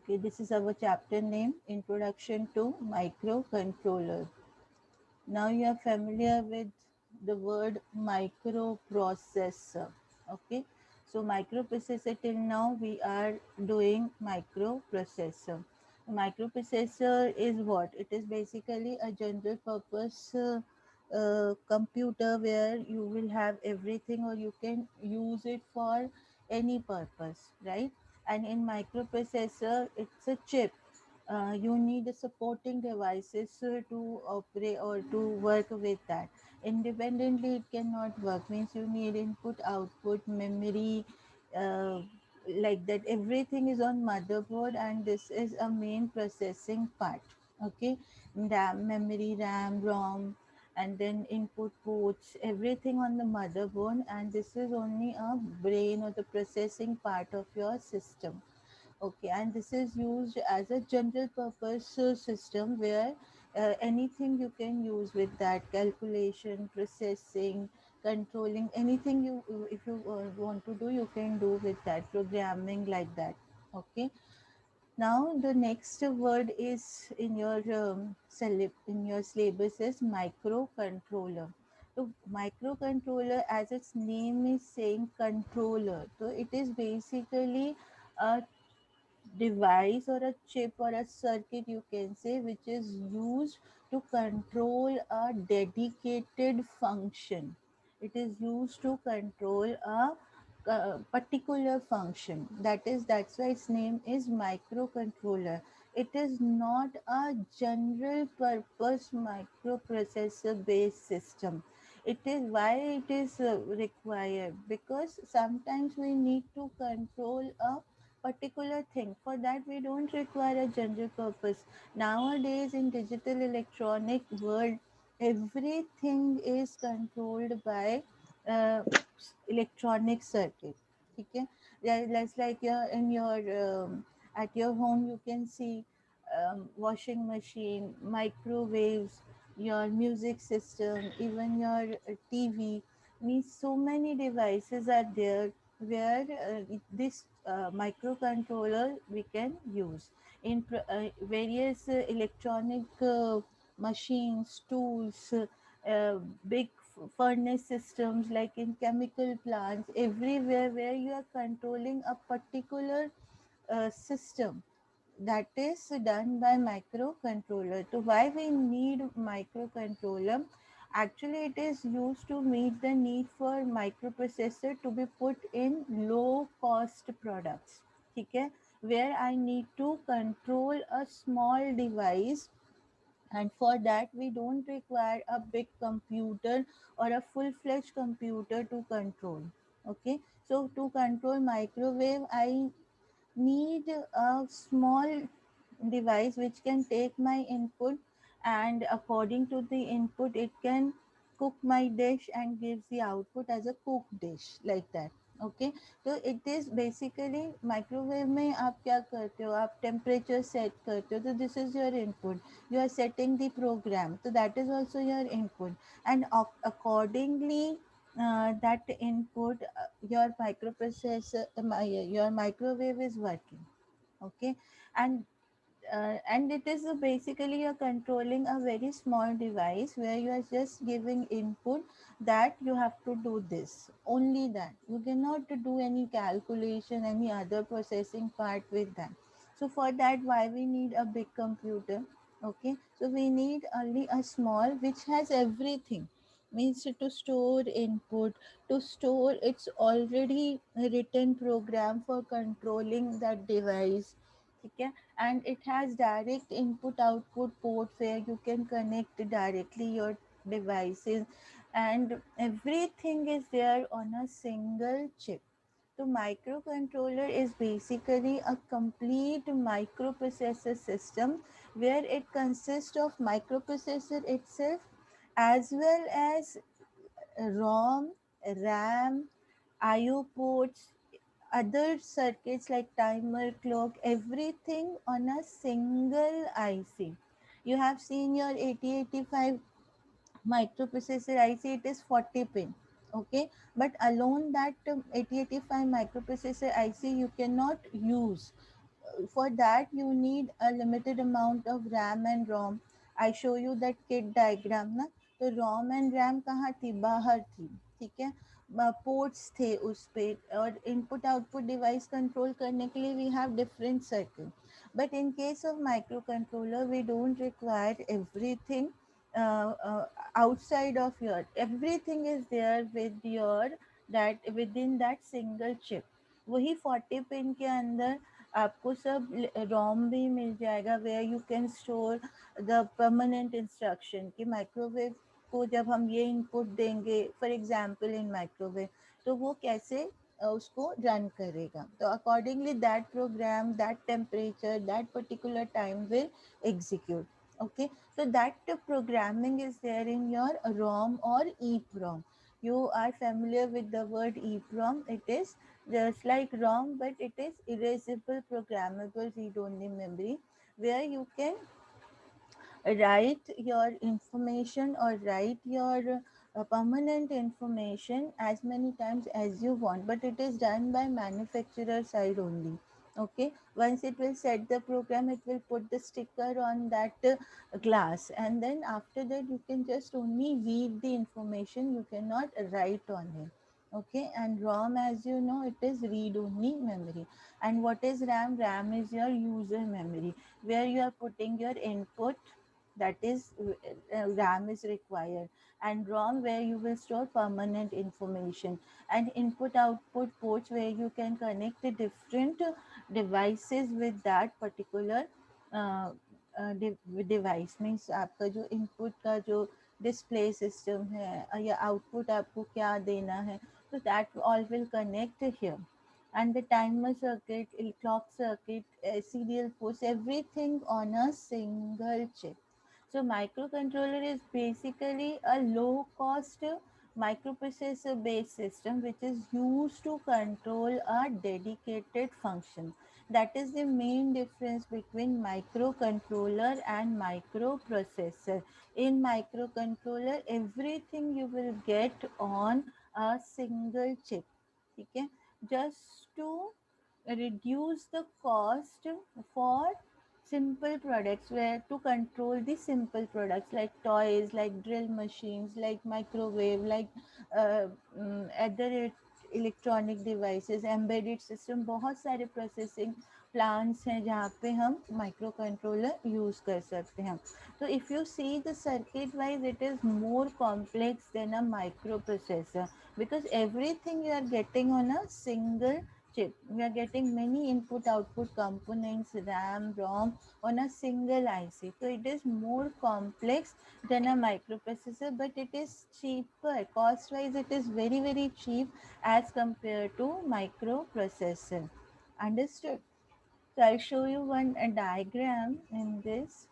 Okay, this is our chapter name, Introduction to Microcontroller. Now you are familiar with the word microprocessor. Okay, so microprocessor, till now we are doing microprocessor. Microprocessor is what? It is basically a general purpose computer where you will have everything, or you can use it for any purpose, right? And in microprocessor, it's a chip. You need supporting devices to operate or to work with that. Independently it cannot work, means you need input, output, memory, uh, like that. Everything is on motherboard, and this is a main processing part. Okay, RAM, memory, RAM, ROM, and then input ports, everything on the motherboard, and this is only a brain or the processing part of your system. Okay, and this is used as a general purpose system where anything you can use with that: calculation, processing, controlling, anything you, if you want to do, you can do with that, programming, like that. Okay, now the next word is in your in your syllabus is microcontroller. So microcontroller, as its name is saying, controller, so it is basically a device or a chip or a circuit, you can say, which is used to control a dedicated function. It is used to control a particular function. That's why its name is microcontroller. It is not a general purpose microprocessor based system. It is why it is required, because sometimes we need to control a particular thing. For that we don't require a general purpose. Nowadays in digital electronic world, everything is controlled by uh, electronic circuit. Okay, that's like your in your at your home you can see washing machine, microwaves, your music system, even your TV. Means so many devices are there where this microcontroller we can use in various electronic machines, tools, big furnace systems, like in chemical plants, everywhere where you are controlling a particular system, that is done by microcontroller. So why we need microcontroller? Actually, it is used to meet the need for microprocessor to be put in low cost products. Okay, where I need to control a small device, and for that we don't require a big computer or a full-fledged computer to control. Okay, so to control microwave, I need a small device which can take my input, and according to the input it can cook my dish and gives the output as a cooked dish, like that. Okay, so it is basically microwave में आप क्या करते हो, आप temperature set करते हो, तो this is your input. You are setting the program, so that is also your input, and accordingly that input, your microprocessor, your microwave is working. Okay, and and it is basically you're controlling a very small device where you are just giving input that you have to do this, only that. You cannot do any calculation, any other processing part with that. So for that, why we need a big computer? Okay, so we need only a small which has everything, means to store input, to store its already written program for controlling that device. Okay, and it has direct input output port where you can connect directly your devices, and everything is there on a single chip. So microcontroller is basically a complete microprocessor system where it consists of microprocessor itself, as well as ROM, RAM, IO ports, other circuits like timer, clock, everything on a single IC. You have seen your 8085 microprocessor IC, it is 40 pin. Okay, but alone that 8085 microprocessor IC you cannot use. for that you need a limited amount of RAM and ROM. I show you that kit diagram ना, तो ROM and RAM कहाँ थी, बाहर थी, ठीक है, ports थे उस पे, और इनपुट आउटपुट डिवाइस कंट्रोल करने के लिए we have different circuit. But in case of microcontroller we don't require everything outside of your, everything is there with your, that within that single chip. वही 40 pin के अंदर आपको सब रोम भी मिल जाएगा, where you can store the permanent instruction कि microwave को जब हम ये इनपुट देंगे फॉर एग्जांपल इन माइक्रोवेव, तो वो कैसे उसको रन करेगा. तो accordingly that program, that temperature, that particular time will execute. Okay, so that programming is there in your ROM or EEPROM. You are familiar with the word EEPROM. It is just like ROM, but it is erasable programmable read-only memory, where you can write your information or write your permanent information as many times as you want, but it is done by manufacturer side only. Okay, once it will set the program, it will put the sticker on that glass, and then after that you can just only read the information, you cannot write on it. Okay, and ROM, as you know, it is read only memory. And what is RAM? RAM is your user memory, where you are putting your input, that is RAM is required, and ROM where you will store permanent information, and input output ports where you can connect the different devices with that particular uh, device. Means आपका जो input का जो display system है या output आपको क्या देना है, so that all will connect here. And the timer circuit, clock circuit, serial ports, everything on a single chip. So microcontroller is basically a low cost microprocessor based system which is used to control a dedicated function. That is the main difference between microcontroller and microprocessor. In microcontroller, everything you will get on a single chip. Okay? Just to reduce the cost for simple products, where to control the simple products like toys, like drill machines, like microwave, like other electronic devices, embedded system, बहुत सारे processing plants हैं जहाँ पे हम micro controller use कर सकते हैं. तो if you see the circuit wise, it is more complex than a microprocessor, because everything you are getting on a single chip. We are getting many input output components, RAM, ROM on a single IC. So it is more complex than a microprocessor, but it is cheaper. Cost wise, it is very, very cheap as compared to microprocessor. Understood? So I'll show you one a diagram in this.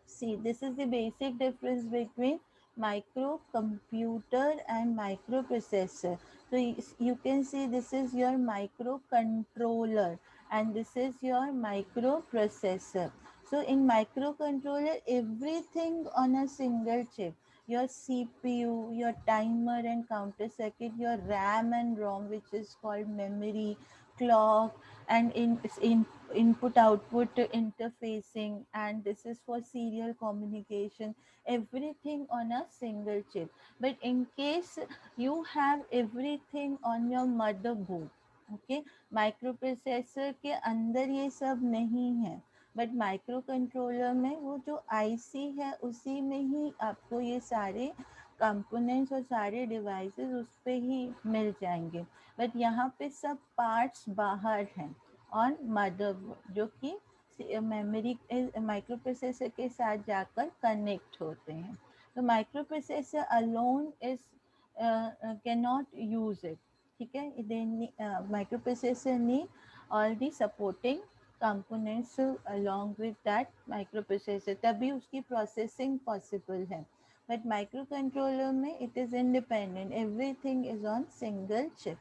See, this is the basic difference between microcomputer and microprocessor. So you can see this is your microcontroller and this is your microprocessor. So in microcontroller, everything on a single chip. Your CPU, your timer and counter circuit, your RAM and ROM, which is called memory, clock, and in input output interfacing, and this is for serial communication, everything on a single chip. But in case you have everything on your motherboard, okay, microprocessor के अंदर ये सब नहीं है, but microcontroller में वो जो IC है उसी में ही आपको ये सारे कंपोनेंट्स और सारे डिवाइसेस उस पर ही मिल जाएंगे. बट यहाँ पे सब पार्ट्स बाहर हैं ऑन मदरबोर्ड, जो कि मेमोरी माइक्रो प्रोसेसर के साथ जाकर कनेक्ट होते हैं. तो microprocessor alone is can not use it. ठीक है, microprocessor need all the supporting components along with that microprocessor, तभी उसकी प्रोसेसिंग पॉसिबल है. बट माइक्रो कंट्रोलर में it is independent, everything is on single chip.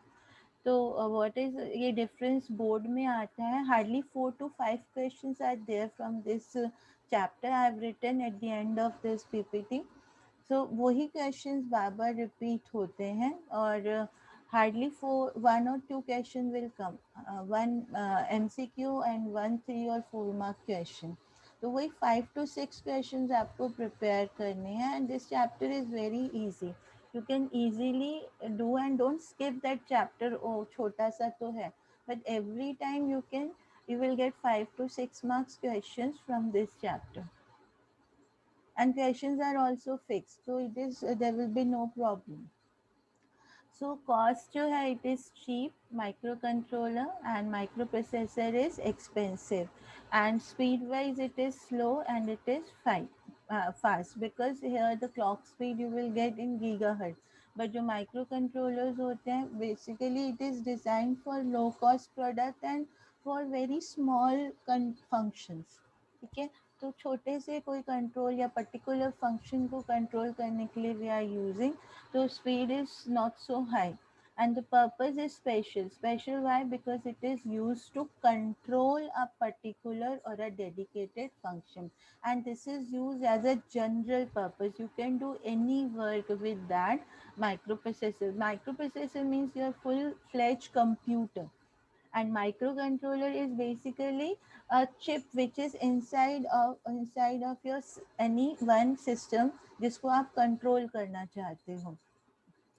तो what is ये difference board में आता है. Hardly 4 to 5 questions are there from this chapter I have written at the end of this PPT. सो वही questions बार बार repeat होते हैं, और hardly four, one or two question will come, one MCQ and one 3 or 4 mark question. तो वही 5 to 6 questions आपको prepare करने हैं, and this chapter is very easy. You can easily do and don't skip that chapter. Oh, छोटा सा तो है, but every time you will get 5 to 6 marks questions from this chapter, and questions are also fixed, so it is there will be no problem. So cost जो है it is cheap, microcontroller and microprocessor is expensive, and speed wise it is slow and it is fast, because here the clock speed you will get in gigahertz. But जो microcontrollers होते हैं basically it is designed for low cost product and for very small functions. ठीक है, तो छोटे से कोई control या पर्टिकुलर फंक्शन को कंट्रोल करने के लिए we are using, so speed is not so high, and the purpose is special why, because it is used to control a particular or a dedicated function, and this is used as a general purpose. You can do any work with that microprocessor means your full fledged computer, and microcontroller is basically a chip which is inside of your any one system जिसको आप control करना चाहते हो.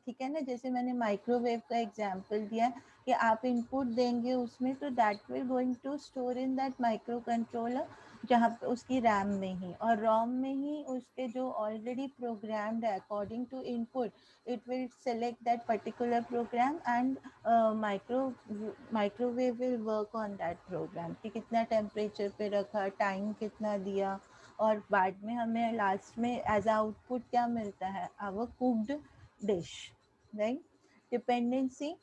ठीक है ना, जैसे मैंने माइक्रोवेव का एग्जांपल दिया कि आप इनपुट देंगे उसमें, तो that will going to store in that microcontroller, जहाँ पे उसकी रैम में ही और रोम में ही उसके जो ऑलरेडी प्रोग्राम्ड है according to input, it will select that particular program, and microwave will work on that program कि कितना टेम्परेचर पे रखा, टाइम कितना दिया, और बाद में हमें लास्ट में एज आउटपुट क्या मिलता है, our cooked dish, right? Dependency,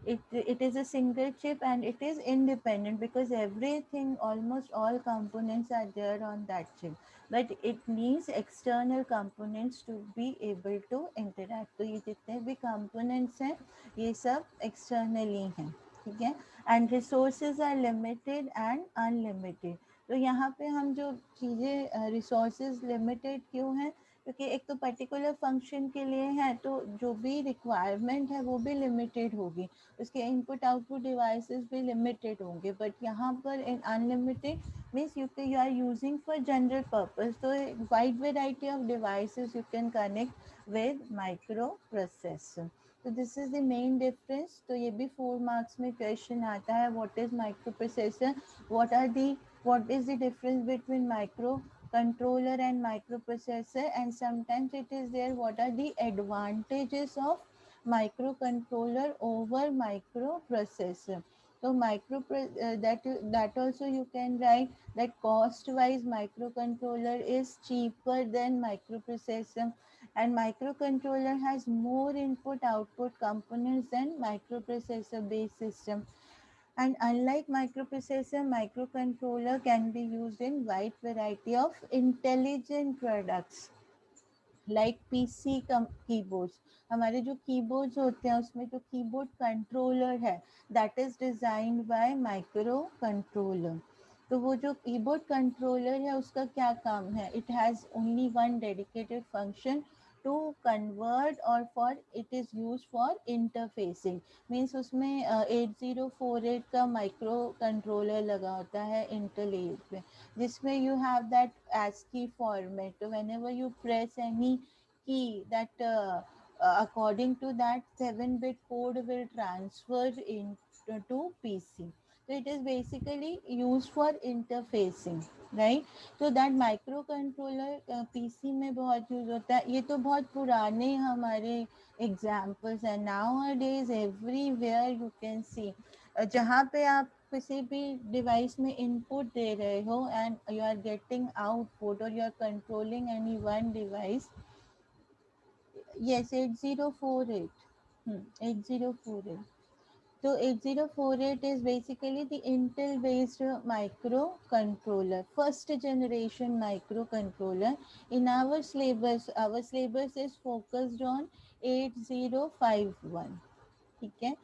it is a single chip and it is independent because everything, almost all components are there on that chip, but it needs external components to be able to interact. तो ये जितने भी components हैं ये सब externally हैं, ठीक है, and resources are limited and unlimited. तो यहाँ पे हम जो चीज़ें resources limited क्यों हैं, क्योंकि एक तो पर्टिकुलर फंक्शन के लिए है तो जो भी रिक्वायरमेंट है वो भी लिमिटेड होगी, उसके इनपुट आउटपुट डिवाइसेस भी लिमिटेड होंगे, बट यहाँ पर इन unlimited means you are using for general purpose, तो wide variety of devices you can connect with microprocessor. This this the main मेन डिफरेंस. तो ये भी 4 मार्क्स में क्वेश्चन आता है, what is microprocessor, what is the difference between microcontroller and microprocessor, and sometimes it is there what are the advantages of microcontroller over microprocessor. So that also you can write that cost wise microcontroller is cheaper than microprocessor, and microcontroller has more input output components than microprocessor based system. And unlike microprocessor, microcontroller can be used in wide variety of intelligent products like PC keyboards. हमारे जो keyboards होते हैं उसमें जो keyboard controller है that is designed bye micro controller. तो वो जो कीबोर्ड कंट्रोलर है उसका क्या काम है, it has only one dedicated function to convert, और for it is use for interfacing. Means उसमें 8048 का माइक्रो कंट्रोलर लगा होता है इंटरलेस में, जिसमें you have that ASCII format. So whenever you press any key, that according to that 7-bit code will transfer into PC. So it is basically used for interfacing, right? So that microcontroller PC में बहुत use होता है. ये तो बहुत पुराने हमारे examples हैं. Nowadays everywhere you can see जहाँ पे आप किसी भी डिवाइस में इनपुट दे रहे हो and you are getting output और you are controlling any one device. Yes 8048, 8048. So 8048 is basically the Intel based microcontroller, first generation microcontroller. In our syllabus is focused on 8051. ठीक है,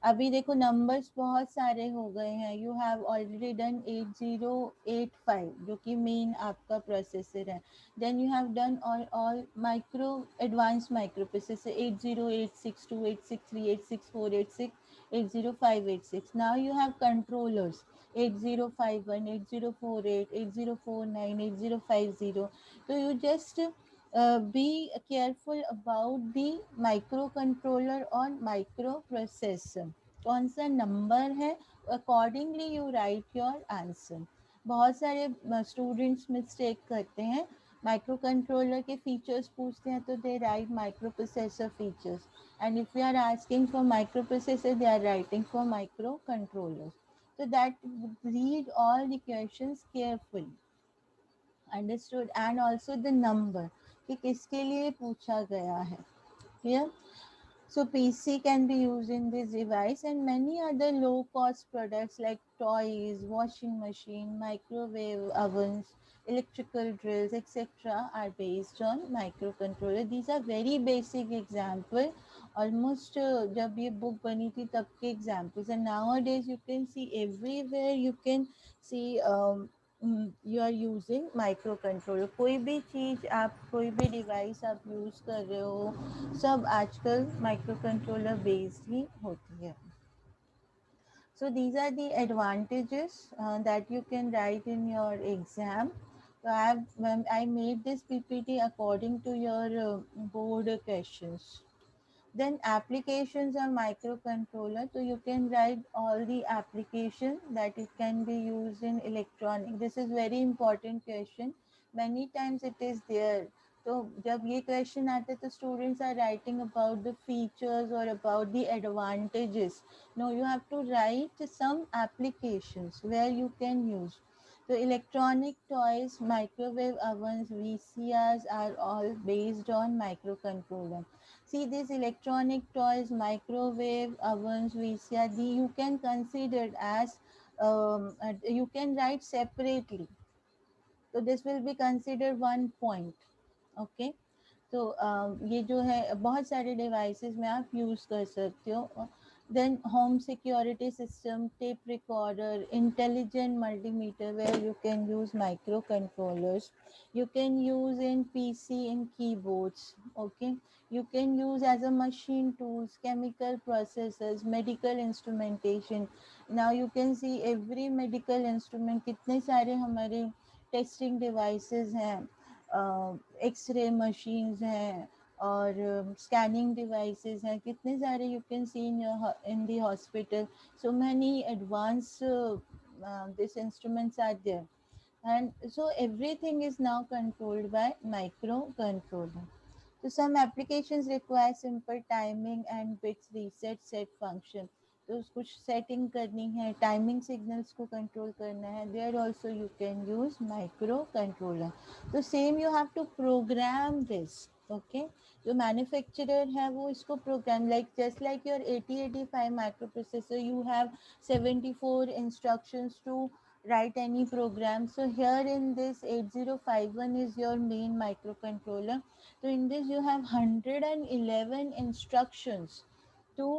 अभी देखो नंबर्स बहुत सारे हो गए हैं. यू हैव ऑलरेडी डन 8085 जो कि मेन आपका प्रोसेसर है. Then you have done all micro advance microprocessor 8086 2863 86 486 80586. Now you have controllers 8051 8048 8049 8050. So you just be careful about the microcontroller और microprocessor. कौन सा नंबर है, accordingly you right your answer. बहुत सारे स्टूडेंट्स मिस्टेक करते हैं. Micro controller के features पूछते हैं तो they write microprocessor features, and if you are asking for microprocessor they are writing for microcontroller. So that read all the questions carefully. Understood? And also the number कि किसके लिए पूछा गया है. Clear? So PC can be used in this device, and many other low cost products like toys, washing machine, microwave ovens, electrical drills, etc. are based on microcontroller. These are very basic example. Almost जब ये book बनी थी तब के examples, and nowadays you can see everywhere you can see you are using microcontroller. कोई भी चीज़ आप, कोई भी डिवाइस आप यूज़ कर रहे हो, सब आजकल माइक्रो कंट्रोलर बेस्ड ही होती है. So these are the advantages that you can write in your exam. So I made this PPT according to your board questions. Then applications are microcontroller. So you can write all the application that it can be used in electronic. This is very important question. Many times it is there. तो जब ये question आते हैं तो students are writing about the features और about the advantages. No, you have to write some applications where you can use. So electronic toys, microwave ovens, VCRs are all based on microcontroller. See these electronic toys, microwave ovens, VCR, you can consider as you can write separately. So this will be considered one point. Okay. तो ये जो है बहुत सारे devices में आप use कर सकते हो. Then home security system, tape recorder, intelligent multimeter where you can use microcontrollers. You can use in PC in keyboards. Okay, you can use as a machine tools, chemical processors, medical instrumentation. Now you can see every medical instrument, कितने सारे हमारे testing devices हैं, X ray machines हैं और scanning devices हैं, कितने सारे you can see in the hospital. So many advance this instruments are there, and so everything is now controlled by microcontroller. So some applications require simple timing and bits reset set function. तो कुछ setting करनी है, timing signals को control करना है, there also you can use microcontroller. तो same you have to program this. Okay, जो manufacturer है वो इसको program, like just like your 8085 microprocessor, you have 74 instructions to write any program. So here in this 8051 is your main microcontroller. So in this you have 111 instructions to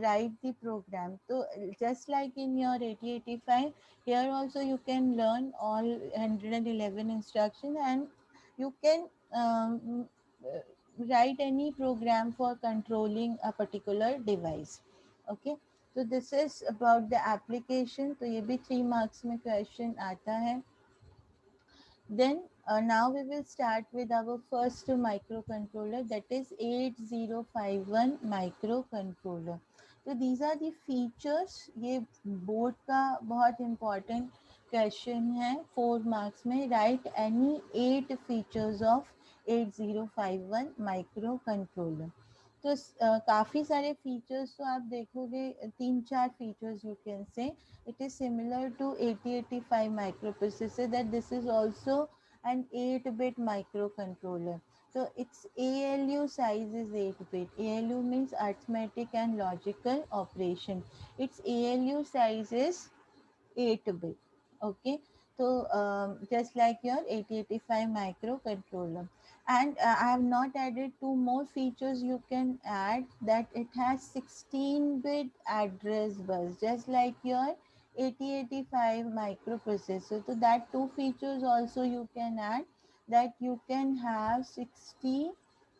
write the program. So just like in your 8085, here also you can learn all 111 instructions, and you can write any program for controlling a particular device. Okay. तो this is about the application. तो ये भी 3 marks में question आता है. Then now we will start with our first microcontroller, that is 8051 microcontroller. तो these are the features. ये board का बहुत important क्वेश्चन है 4 मार्क्स में. Right any 8 features of 8051 microcontroller. तो काफ़ी सारे फीचर्स तो आप देखोगे, 3-4 features you can say. It is similar to 8085 microprocessor, that this is also an 8-bit microcontroller. So its ALU size is 8-bit. ALU means arithmetic and logical operation. Its ALU size is 8-bit. Okay. So just like your 8085 microcontroller. And I have not added two more features you can add, that it has 16-bit address bus, just like your 8085 microprocessor. So that two features also you can add, that you can have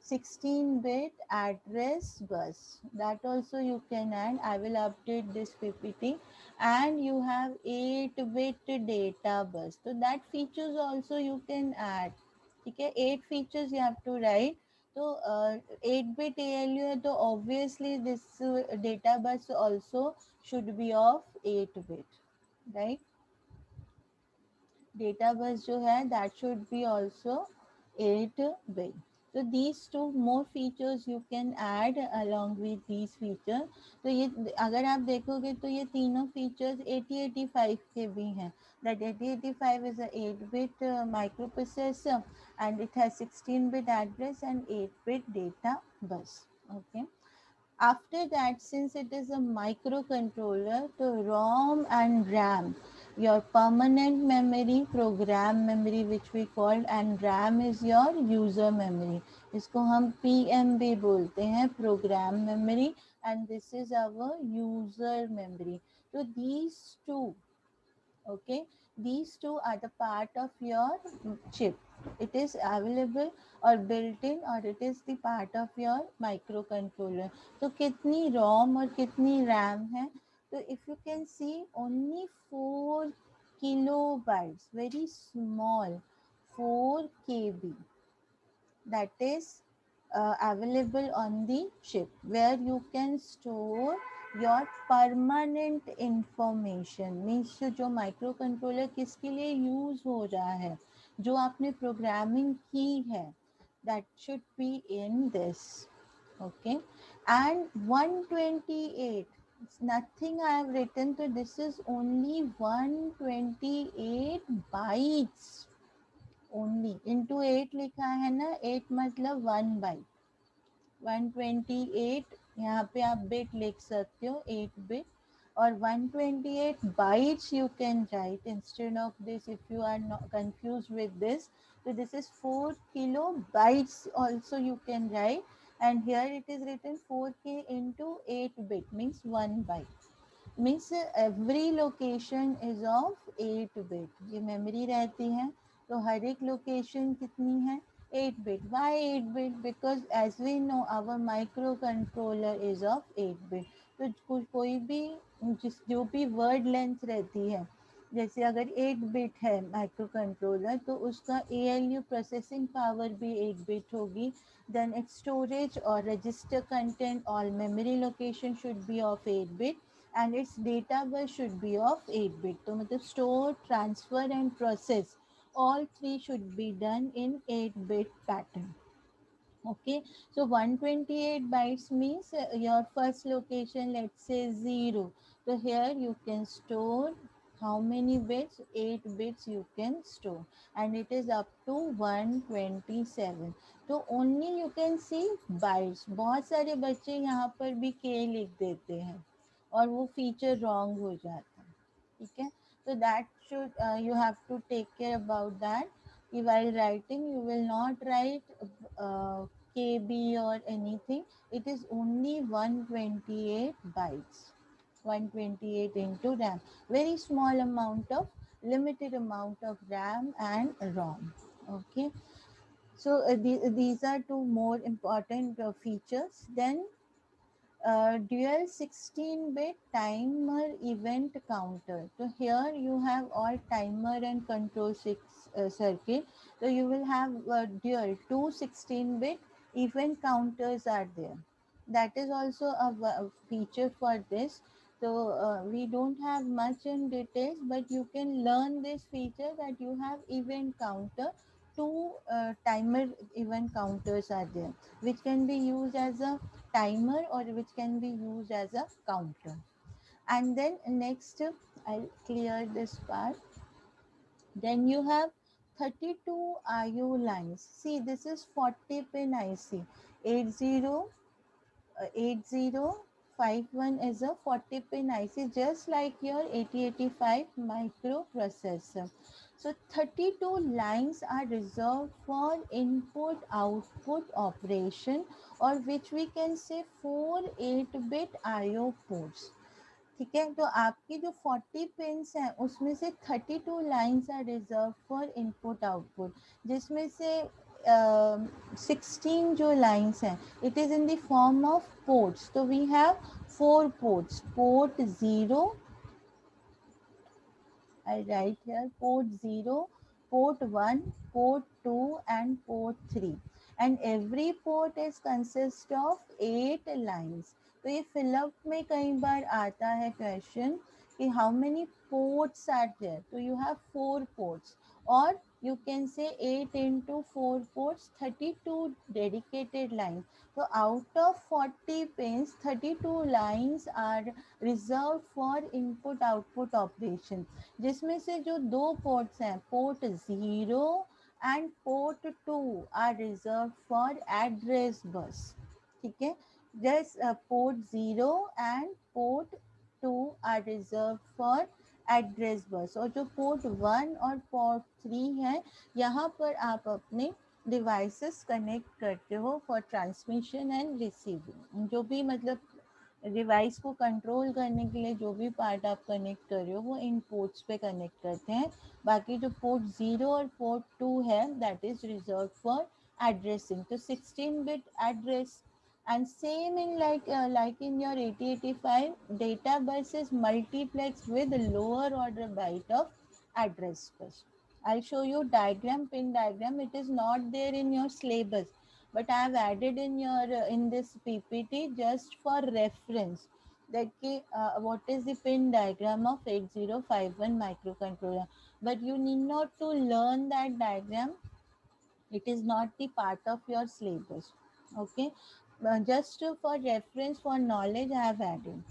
16-bit address bus. That also you can add. I will update this PPT. And you have 8-bit data bus, so that features also you can add. Okay, 8 features you have to write. So 8-bit ALU है, तो obviously this data bus also should be of 8-bit, right? Data bus जो है, that should be also 8-bit. So these two more features you can add along with these features. तो ये अगर आप देखोगे तो ये तीनों features 8085 के भी हैं. That 8085 is a 8-bit microprocessor, and it has 16-bit address and 8-bit data bus. Okay. After that, since it is a microcontroller, the ROM and RAM, your permanent memory, program memory which we call, and RAM is your user memory. इसको हम PMB बोलते हैं, program memory, and this is our user memory. So these two, okay, these two are the part of your chip. It is available or built in, or it is the part of your microcontroller. तो कितनी ROM और कितनी RAM है? So if you can see, only 4 kilobytes, very small, 4 KB, that is available on the chip, where you can store your permanent information. Means जो micro controller किसके लिए use हो रहा है, जो आपने प्रोग्रामिंग की है, that should be in this. Okay. And 128, it's nothing I have written, so this is only 128 bytes only. Into 8 लिखा है ना, 8 मतलब 1 बाइट. 128 यहाँ पे आप बिट लिख सकते हो, 8 बिट. और 128 bytes you can write instead of this, if you are not confused with this. So this is 4 kilobytes also you can write, and here it is written 4k into 8 bit, means 1 byte. Means every location is of 8-bit. ये memory रहती है, तो हर एक location कितनी है, 8-bit. Why 8-bit? Because as we know our microcontroller is of 8-bit. तो कोई भी जो भी वर्ड लेंथ रहती है, जैसे अगर 8-bit है माइक्रो कंट्रोलर, तो उसका ALU प्रोसेसिंग पावर भी 8-bit होगी. देन इट्स स्टोरेज और register content, all memory location should be of 8-bit, and its data bus should be of 8-bit. तो मतलब store, transfer and process, all three should be done in 8-bit pattern. Okay, so 128 bytes means your first location, let's say 0. So here you can store how many bits? 8 bits you can store, and it is up to 127. तो only you can see bytes. बहुत सारे बच्चे यहाँ पर भी k लिख देते हैं और वो फीचर रॉन्ग हो जाता है. ठीक है, so that should you have to take care about that. While writing, you will not write KB or anything. It is only 128 bytes. 128 into RAM. Very small amount of, limited amount of RAM and ROM. Okay. So these are two more important features. Then dual 16-bit timer event counter. So here you have all timer and control circuit. So you will have dual, two 16-bit event counters are there. That is also a feature for this. So we don't have much in details, but you can learn this feature, that you have event counter. Two timer event counters are there, which can be used as a timer or which can be used as a counter. And then next, I'll clear this part. Then you have 32 IO lines. See, this is 40 pin IC. 8051 is a 40 pin IC, just like your 8085 microprocessor. So 32 lines are reserved for input output operation, or which we can say 4 8-bit IO ports. ठीक है, तो आपकी जो 40 pins हैं उसमें से 32 lines are reserve for input output, जिसमें से 16 जो लाइन्स हैं it is in the form of ports. तो we have 4 ports, port 0, I write here port 0, port 1, port 2 and port 3. And every port is consist of 8 lines. तो ये fill up में कई बार आता है क्वेश्चन कि how many ports are there. तो you have 4 ports, or you can say 8 into 4 ports, 32 dedicated lines. So out of 40 pins, 32 lines are reserved for input output operation, जिसमें से जो 2 पोर्ट्स हैं, port 0 and port 2 are reserve for address bus. ठीक है, just port 0 and port 2 are reserve for address bus. और जो port 1 और port 3 है, यहाँ पर आप अपने डिवाइसेस कनेक्ट करते हो फॉर ट्रांसमिशन एंड रिसीविंग. जो भी मतलब डिवाइस को कंट्रोल करने के लिए जो भी पार्ट आप कनेक्ट कर रहे हो वो इन पोर्ट्स पे कनेक्ट करते हैं. बाकी जो पोर्ट 0 और पोर्ट 2 है that is reserve for addressing. तो 16 bit address, and same in like in your 8085 data bus is multiplexed with lower order byte of address bus. I'll show you diagram, pin diagram. It is not there in your syllabus, but I have added in your in this PPT just for reference, that what is the pin diagram of 8051 microcontroller. But you need not to learn that diagram, it is not the part of your syllabus. Okay, just for reference, for knowledge I have added.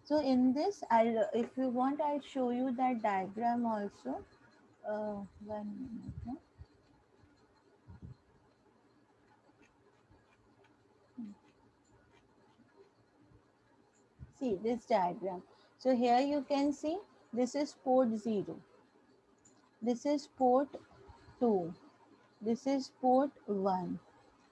So in this, I'll, if you want, I'll show you that diagram also. 1 minute. See this diagram. So here you can see this is port 0, this is port 2, this is port 1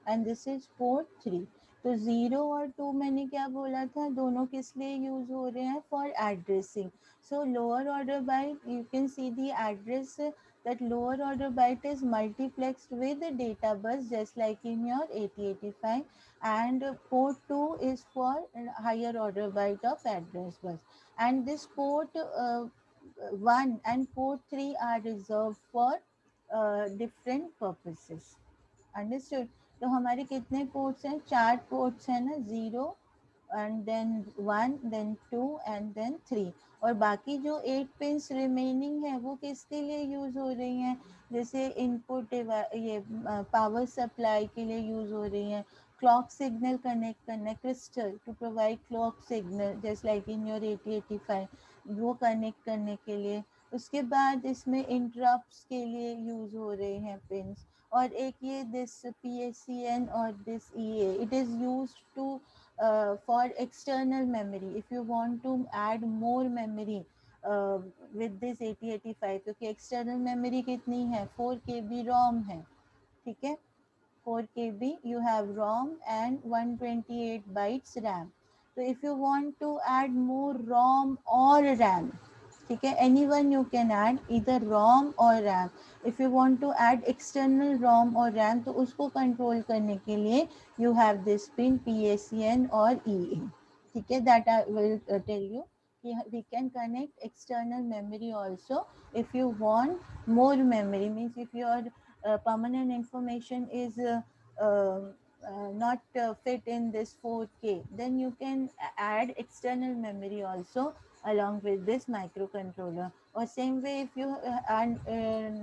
and this is port 3. तो 0 और 2 मैंने क्या बोला था, दोनों किस लिए use हो रहे हैं, for addressing. So lower order byte, you can see the address, that lower order byte is multiplexed with the data bus just like in your 8085, and port 2 is for higher order byte of address bus, and this port 1 and port 3 are reserved for different purposes. Understood. तो हमारे कितने ports हैं, 4 ports हैं ना, 0 and then 1 then 2 and then 3. और बाकी जो 8 pins remaining है वो किसके लिए यूज़ हो रही हैं, जैसे इनपुट ये पावर सप्लाई के लिए यूज़ हो रही हैं, क्लॉक सिग्नल कनेक्ट करना, crystal to provide clock signal just like in your 8085, वो कनेक्ट करने के लिए. उसके बाद इसमें इंटरप्ट्स के लिए यूज़ हो रहे हैं पिंस. और एक ये दिस PSCN और this EA, it is used to for external memory if you want to add more memory with this 8085, क्योंकि एक्सटर्नल मेमोरी कितनी है, 4 KB ROM है. ठीक है, 4 KB you have ROM and 128 bytes RAM. So if you want to add more ROM or RAM, ठीक है, anyone you can add either ROM or RAM. If you want to add external ROM or RAM, तो उसको control करने के लिए you have this pin PSCN or EA. ठीक है, that I will tell you. We can connect external memory also if you want more memory, means if your permanent information is not fit in this 4K, then you can add external memory also along with this microcontroller. Or same way, if you are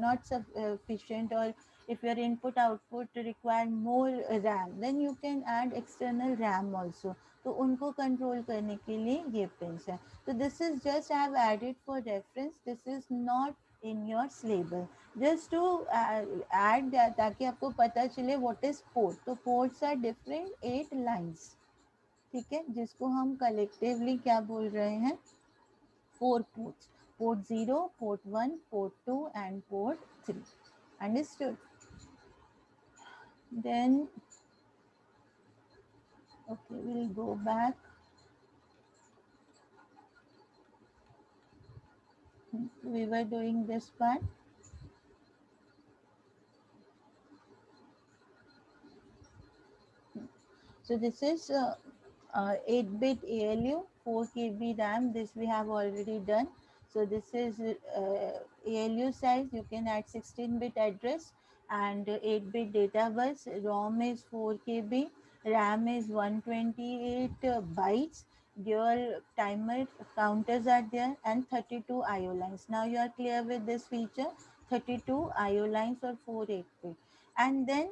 not sufficient, or if your input output require more RAM, then you can add external RAM also. तो उनको control करने के लिए ये pins है. तो this is just I have added for reference, this is not in your syllabus, just to add ताकि आपको पता चले व्हाट इज पोर्ट. तो पोर्ट्स आर डिफरेंट 8 लाइंस. ठीक है, जिसको हम कलेक्टिवली क्या बोल रहे हैं, 4 ports. port 0, port 1, port 2 and port 3. Understood? Then, okay, we'll go back. We were doing this part. So this is 8-bit ALU, 4 KB RAM. This we have already done. So this is ALU size. You can add 16-bit address and 8-bit data bus. ROM is 4 KB. RAM is 128 bytes. Dual timer counters are there and 32 IO lines. Now you are clear with this feature. 32 IO lines or 4 8-bit. And then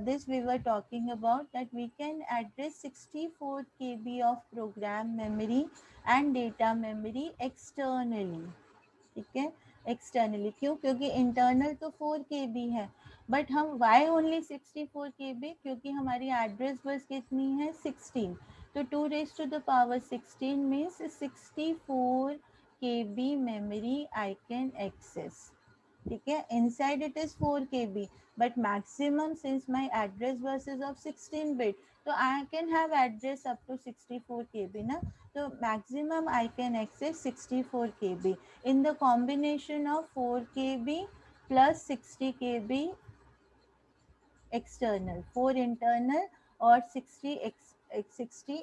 this we were talking about that we can address 64 KB of program memory and data memory externally. ठीक है, externally क्यों? क्योंकि internal तो 4 KB है, but हम Y only 64 KB? क्योंकि हमारी address bus कितनी है? 16. तो 2 raised to the power 16 means 64 KB memory I can access. ठीक है, inside it is 4 KB, but maximum since my address bus is of 16-bit, so I can have address up to 64 KB na. So maximum I can access 64 KB in the combination of 4 KB plus 60 KB external, 4 internal or 60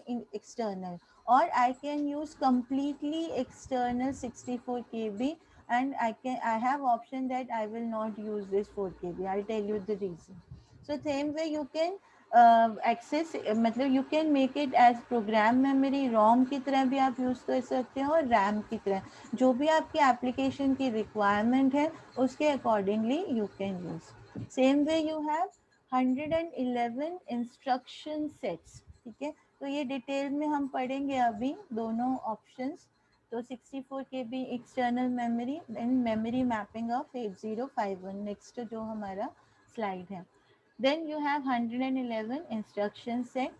in external, or I can use completely external 64 KB, and I have option that I will not use this 4 KB. I'll tell you the reason. So same way you can access, मतलब you can make it as program memory, ROM की तरह भी आप use कर सकते हो और RAM की तरह, जो भी आपकी एप्लीकेशन की रिक्वायरमेंट है उसके accordingly you can use. Same way you have 111 instruction sets. ठीक है, तो ये डिटेल में हम पढ़ेंगे अभी दोनों ऑप्शंस. तो 64 KB external memory, then memory mapping of 8051, next जो हमारा स्लाइड है. Then you have 111 instruction set.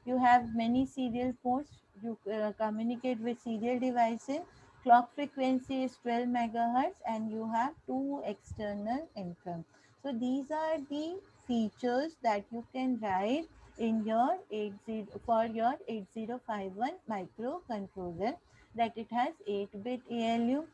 You have many serial ports. You communicate with serial devices. Clock frequency is 12 megahertz, and you have two external interrupts. So these are the features that you can write in your 80 for your 8051 microcontroller, that it has 8-bit ALU.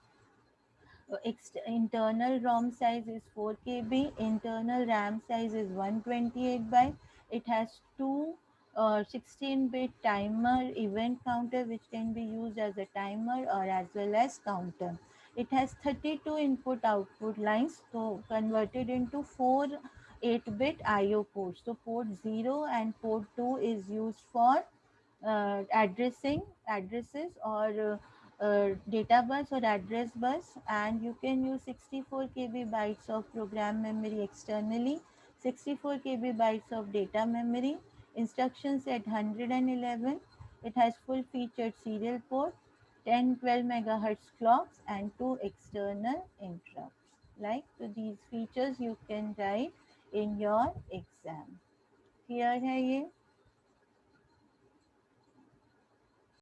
Internal ROM size is 4 KB, internal RAM size is 128 bytes. It has two 16-bit timer event counter, which can be used as a timer or as well as counter. It has 32 input output lines, so converted into 4 8-bit IO ports. So port 0 and port 2 is used for addresses or data bus or address bus, and you can use 64 KB bytes of program memory externally, 64 KB bytes of data memory. Instruction set 111. It has full featured serial port, 10-12 megahertz clocks, and two external interrupts. Like, so these features you can write in your exam. Clear है ये?